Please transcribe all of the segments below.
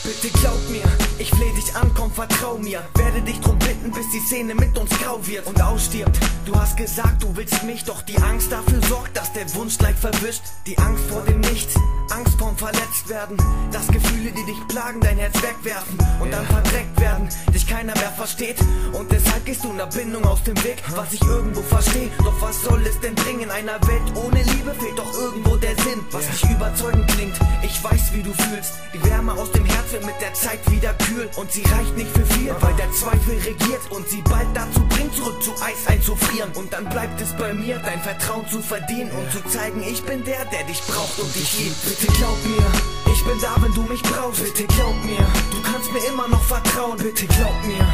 Bitte glaub mir, ich fleh dich an, komm vertrau mir. Werde dich drum bitten, bis die Szene mit uns grau wird und ausstirbt. Du hast gesagt, du willst mich, doch die Angst dafür sorgt, dass der Wunsch gleich verwischt. Die Angst vor dem Nichts, Angst vorm Verletztwerden. Dass Gefühle, die dich plagen, dein Herz wegwerfen und dann verdreckt werden, dich keiner mehr versteht. Und deshalb gehst du einer Bindung aus dem Weg, was ich irgendwo verstehe. Doch was soll es denn bringen? In einer Welt ohne Liebe fehlt doch irgendwo der Sinn. Was nicht überzeugend klingt, ich weiß, wie du fühlst. Die Wärme aus dem Herz wird mit der Zeit wieder kühl. Und sie reicht nicht für viel, weil der Zweifel regiert und sie bald dazu bringt, zurück zu Eis einzufrieren. Und dann bleibt es bei mir, dein Vertrauen zu verdienen und zu zeigen, ich bin der dich braucht und dich liebt. Bitte glaub mir, ich bin da, wenn du mich brauchst. Bitte glaub mir, du kannst mir immer noch vertrauen. Bitte glaub mir,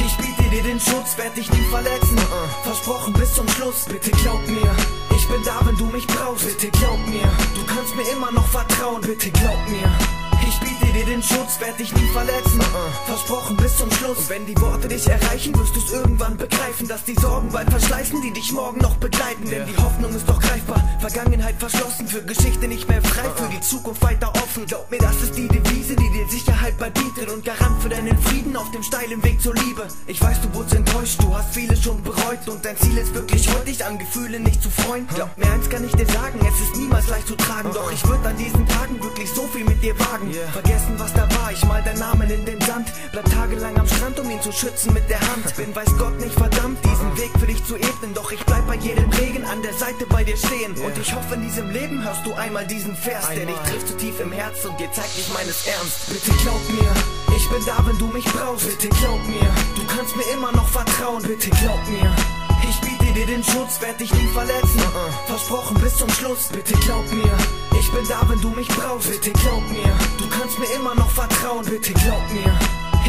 ich biete dir den Schutz, werd dich nie verletzen. Versprochen bis zum Schluss. Bitte glaub mir, ich bin da, wenn du mich brauchst. Bitte glaub mir, du kannst mir immer noch vertrauen. Bitte glaub mir, ich biete dir den Schutz, werd dich nie verletzen. Versprochen bis zum Schluss. Und wenn die Worte dich erreichen, wirst du's irgendwann begreifen, dass die Sorgen bald verschleißen, die dich morgen noch begleiten. Denn die Hoffnung ist doch greifbar, Vergangenheit verschlossen, für Geschichte nicht mehr frei, für die Zukunft weiter offen. Glaub mir, das ist die Devise, die dir Sicherheit bald bietet und Garant für deinen Frieden auf dem steilen Weg zur Liebe. Ich weiß, du wurdest enttäuscht, du hast vieles schon bereut und dein Ziel ist wirklich heute, dich an Gefühle nicht zu freuen. Glaub mir, eins kann ich dir sagen, es ist niemals leicht zu tragen, doch ich würde an diesen Tagen wirklich so viel mit dir wagen. Vergessen, was da war, ich mal deinen Namen in den Sand. Bleib tagelang am Strand, um ihn zu schützen mit der Hand. Bin, weiß Gott, nicht verdammt, diesen Weg für dich zu ebnen. Doch ich bleib bei jedem Regen an der Seite bei dir stehen. Und ich hoffe, in diesem Leben hörst du einmal diesen Vers, der dich trifft so tief im Herz und dir zeigt dich meines Ernst. Bitte glaub mir, ich bin da, wenn du mich brauchst. Bitte glaub mir, du kannst mir immer noch vertrauen. Bitte glaub mir, ich biete dir den Schutz, werd dich nie verletzen. Versprochen bis zum Schluss. Bitte glaub mir, ich bin da, wenn du mich brauchst. Bitte glaub mir, du kannst mir immer noch vertrauen. Bitte glaub mir,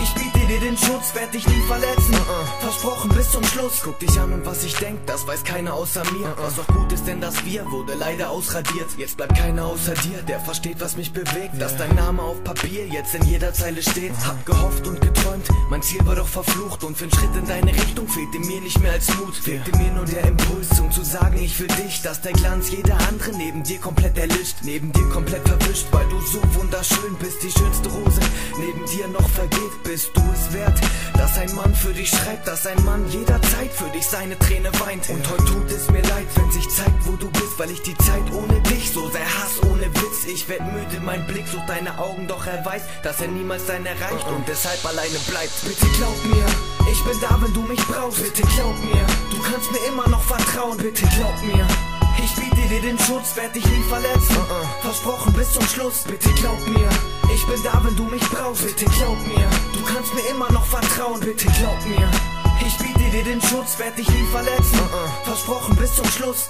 ich biete dir den Schutz, werd dich nie verletzen. Versprochen bis zum Schluss. Guck dich an und was ich denk, das weiß keiner außer mir. Was auch gut ist, denn das Wir wurde leider ausradiert. Jetzt bleibt keiner außer dir, der versteht, was mich bewegt. Dass dein Name auf Papier jetzt in jeder Zeile steht. Hab gehofft und geträumt, mein Ziel war doch verflucht. Und für 'n Schritt in deine Richtung fehlte mir nicht mehr als Mut. Fehlte mir nur der Impuls, um zu sagen, ich will dich. Dass der Glanz jeder andere neben dir komplett erlischt. Neben dir komplett verwischt, weil du so wunderschön bist. Die schönste Rose neben dir noch vergeht. Bist du es wert, dass ein Mann für dich schreibt, dass ein Mann jederzeit für dich seine Träne weint. Und heute tut es mir leid, wenn sich zeigt, wo du bist, weil ich die Zeit ohne dich so sehr hasse, ohne Witz. Ich werd müde, mein Blick sucht deine Augen, doch er weiß, dass er niemals deine erreicht und deshalb alleine bleibt. Bitte glaub mir, ich bin da, wenn du mich brauchst. Bitte glaub mir, du kannst mir immer noch vertrauen. Bitte glaub mir, ich biete dir den Schutz, werd dich nie verletzen. Versprochen bis zum Schluss. Bitte glaub mir, ich bin da, wenn du mich brauchst. Bitte glaub mir, du kannst mir immer noch vertrauen. Bitte glaub mir, ich biete dir den Schutz, werd dich nie verletzen. Versprochen bis zum Schluss.